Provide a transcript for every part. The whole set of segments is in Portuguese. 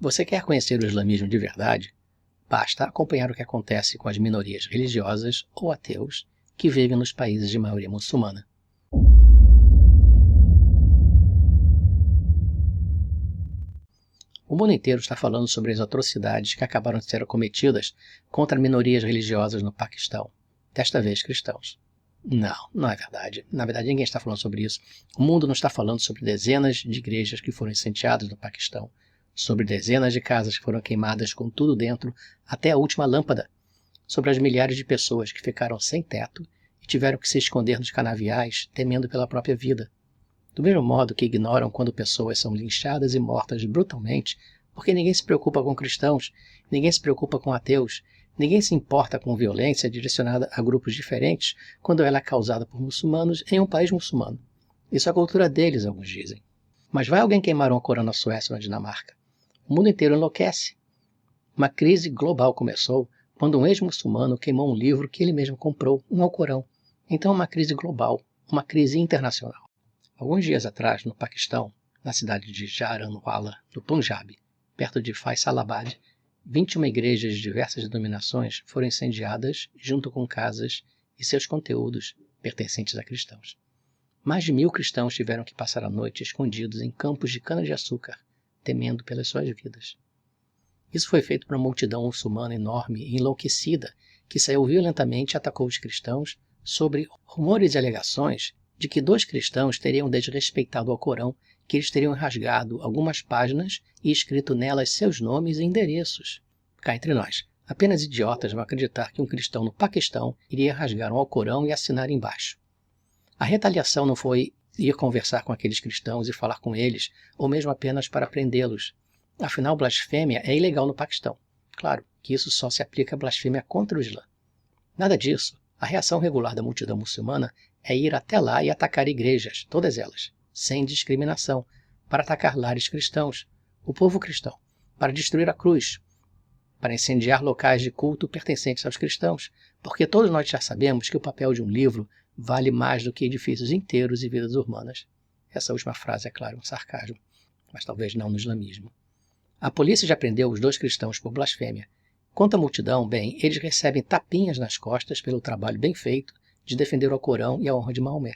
Você quer conhecer o islamismo de verdade? Basta acompanhar o que acontece com as minorias religiosas ou ateus que vivem nos países de maioria muçulmana. O mundo inteiro está falando sobre as atrocidades que acabaram de ser cometidas contra minorias religiosas no Paquistão, desta vez cristãos. Não é verdade. Na verdade, ninguém está falando sobre isso. O mundo não está falando sobre dezenas de igrejas que foram incendiadas no Paquistão, sobre dezenas de casas que foram queimadas com tudo dentro, até a última lâmpada, sobre as milhares de pessoas que ficaram sem teto e tiveram que se esconder nos canaviais, temendo pela própria vida. Do mesmo modo que ignoram quando pessoas são linchadas e mortas brutalmente, porque ninguém se preocupa com cristãos, ninguém se preocupa com ateus, ninguém se importa com violência direcionada a grupos diferentes quando ela é causada por muçulmanos em um país muçulmano. Isso é a cultura deles, alguns dizem. Mas vai alguém queimar um Corão na Suécia ou na Dinamarca? O mundo inteiro enlouquece. Uma crise global começou quando um ex-muçulmano queimou um livro que ele mesmo comprou, um Alcorão. Então é uma crise global, uma crise internacional. Alguns dias atrás, no Paquistão, na cidade de Jaranwala, no Punjab, perto de Faisalabad, 21 igrejas de diversas denominações foram incendiadas junto com casas e seus conteúdos pertencentes a cristãos. Mais de 1.000 cristãos tiveram que passar a noite escondidos em campos de cana-de-açúcar, temendo pelas suas vidas. Isso foi feito por uma multidão muçulmana enorme e enlouquecida que saiu violentamente e atacou os cristãos sobre rumores e alegações de que 2 cristãos teriam desrespeitado o Corão, que eles teriam rasgado algumas páginas e escrito nelas seus nomes e endereços. Cá entre nós, apenas idiotas vão acreditar que um cristão no Paquistão iria rasgar um Alcorão e assinar embaixo. A retaliação não foi ir conversar com aqueles cristãos e falar com eles, ou mesmo apenas para prendê-los. Afinal, blasfêmia é ilegal no Paquistão. Claro que isso só se aplica à blasfêmia contra o Islã. Nada disso. A reação regular da multidão muçulmana é ir até lá e atacar igrejas, todas elas, sem discriminação, para atacar lares cristãos, o povo cristão, para destruir a cruz, para incendiar locais de culto pertencentes aos cristãos, porque todos nós já sabemos que o papel de um livro vale mais do que edifícios inteiros e vidas humanas. Essa última frase é, claro, um sarcasmo, mas talvez não no islamismo. A polícia já prendeu os 2 cristãos por blasfêmia. Quanto à multidão, bem, eles recebem tapinhas nas costas pelo trabalho bem feito de defender o Corão e a honra de Maomé.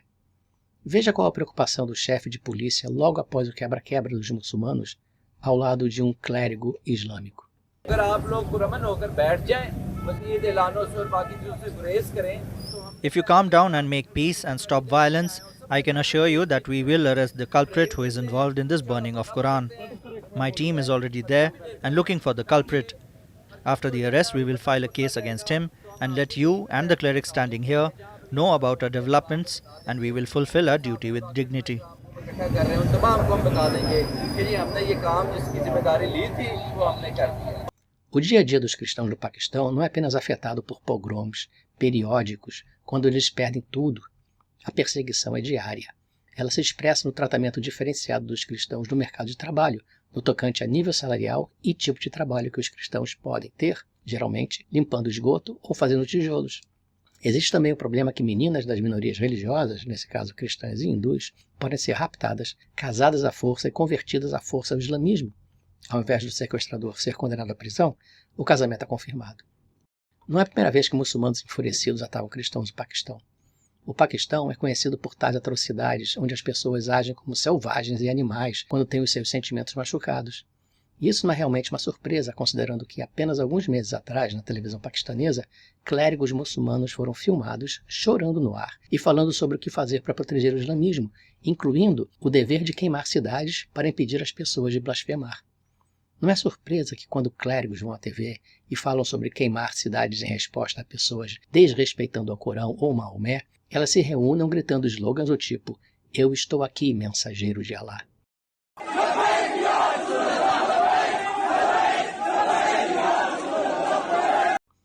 Veja qual a preocupação do chefe de polícia logo após o quebra-quebra dos muçulmanos ao lado de um clérigo islâmico. If you calm down and make peace and stop violence, I can assure you that we will arrest the culprit who is involved in this burning of Quran. My team is already there and looking for the culprit. After the arrest, we will file a case against him and let you and the clerics standing here know about our developments, and we will fulfill our duty with dignity. O dia a dia dos cristãos do Paquistão não é apenas afetado por pogroms periódicos, quando eles perdem tudo. A perseguição é diária. Ela se expressa no tratamento diferenciado dos cristãos no mercado de trabalho, no tocante a nível salarial e tipo de trabalho que os cristãos podem ter, geralmente limpando esgoto ou fazendo tijolos. Existe também o problema que meninas das minorias religiosas, nesse caso cristãs e hindus, podem ser raptadas, casadas à força e convertidas à força ao islamismo. Ao invés do sequestrador ser condenado à prisão, o casamento é confirmado. Não é a primeira vez que muçulmanos enfurecidos atacam cristãos no Paquistão. O Paquistão é conhecido por tais atrocidades, onde as pessoas agem como selvagens e animais quando têm os seus sentimentos machucados. E isso não é realmente uma surpresa, considerando que apenas alguns meses atrás, na televisão paquistanesa, clérigos muçulmanos foram filmados chorando no ar e falando sobre o que fazer para proteger o islamismo, incluindo o dever de queimar cidades para impedir as pessoas de blasfemar. Não é surpresa que quando clérigos vão à TV e falam sobre queimar cidades em resposta a pessoas desrespeitando o Corão ou Maomé, elas se reúnam gritando slogans do tipo "Eu estou aqui, mensageiro de Alá".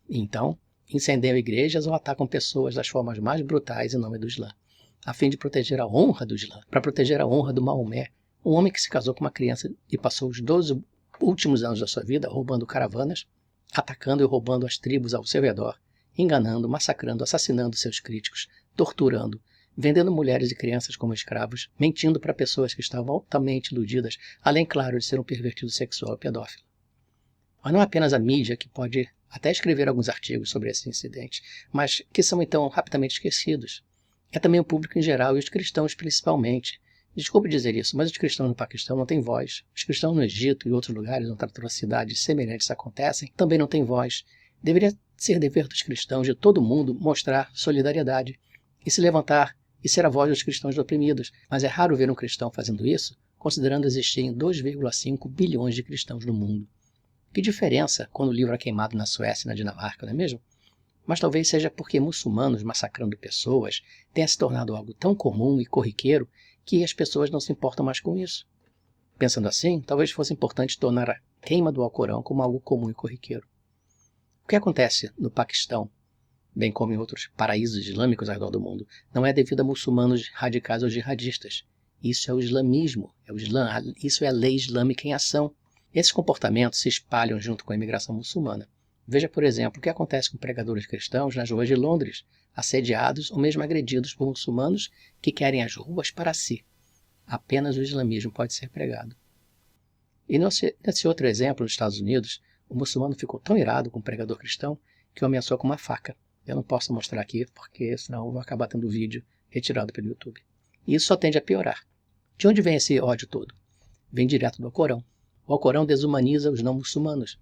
Então, incendiam igrejas ou atacam pessoas das formas mais brutais em nome do Islã, a fim de proteger a honra do Islã, para proteger a honra do Maomé, um homem que se casou com uma criança e passou os 12 últimos anos da sua vida roubando caravanas, atacando e roubando as tribos ao seu redor, enganando, massacrando, assassinando seus críticos, torturando, vendendo mulheres e crianças como escravos, mentindo para pessoas que estavam altamente iludidas, além, claro, de ser um pervertido sexual e pedófilo. Mas não é apenas a mídia que pode até escrever alguns artigos sobre esses incidentes, mas que são então rapidamente esquecidos. É também o público em geral e os cristãos principalmente. Desculpe dizer isso, mas os cristãos no Paquistão não têm voz. Os cristãos no Egito e outros lugares onde atrocidades semelhantes acontecem também não têm voz. Deveria ser dever dos cristãos de todo mundo mostrar solidariedade e se levantar e ser a voz dos cristãos oprimidos. Mas é raro ver um cristão fazendo isso, considerando existirem 2,5 bilhões de cristãos no mundo. Que diferença quando o livro é queimado na Suécia e na Dinamarca, não é mesmo? Mas talvez seja porque muçulmanos massacrando pessoas tenha se tornado algo tão comum e corriqueiro que as pessoas não se importam mais com isso. Pensando assim, talvez fosse importante tornar a queima do Alcorão como algo comum e corriqueiro. O que acontece no Paquistão, bem como em outros paraísos islâmicos ao redor do mundo, não é devido a muçulmanos radicais ou jihadistas. Isso é o islamismo, isso é a lei islâmica em ação. Esses comportamentos se espalham junto com a imigração muçulmana. Veja, por exemplo, o que acontece com pregadores cristãos nas ruas de Londres, assediados ou mesmo agredidos por muçulmanos que querem as ruas para si. Apenas o islamismo pode ser pregado. E nesse outro exemplo, nos Estados Unidos, o muçulmano ficou tão irado com o pregador cristão que o ameaçou com uma faca. Eu não posso mostrar aqui, porque senão eu vou acabar tendo o vídeo retirado pelo YouTube. E isso só tende a piorar. De onde vem esse ódio todo? Vem direto do Alcorão. O Alcorão desumaniza os não muçulmanos.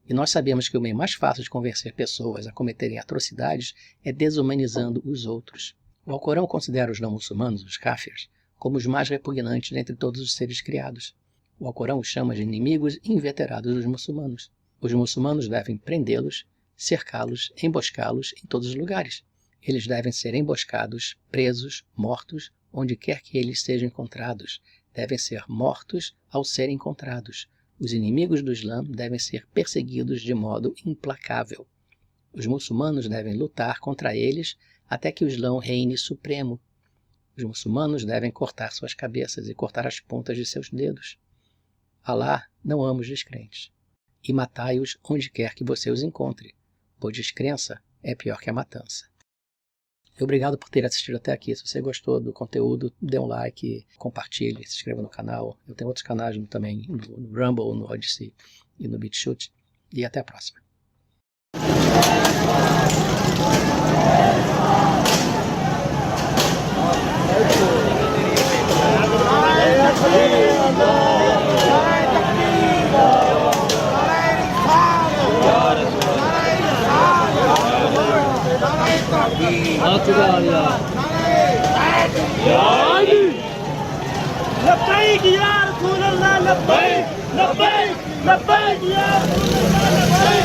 E nós sabemos que o meio mais fácil de convencer pessoas a cometerem atrocidades é desumanizando os outros. O Alcorão considera os não muçulmanos, os kafirs, como os mais repugnantes dentre todos os seres criados. O Alcorão os chama de inimigos inveterados dos muçulmanos. Os muçulmanos devem prendê-los, cercá-los, emboscá-los em todos os lugares. Eles devem ser emboscados, presos, mortos, onde quer que eles sejam encontrados. Devem ser mortos ao serem encontrados. Os inimigos do Islã devem ser perseguidos de modo implacável. Os muçulmanos devem lutar contra eles até que o Islã reine supremo. Os muçulmanos devem cortar suas cabeças e cortar as pontas de seus dedos. Alá não ama os descrentes. E matai-os onde quer que você os encontre, pois descrença é pior que a matança. Obrigado por ter assistido até aqui. Se você gostou do conteúdo, dê um like, compartilhe, se inscreva no canal. Eu tenho outros canais também no Rumble, no Odyssey e no BitChute. E até a próxima. لبيك يا رسول الله لبيك لبيك لبيك يا رسول الله لبيك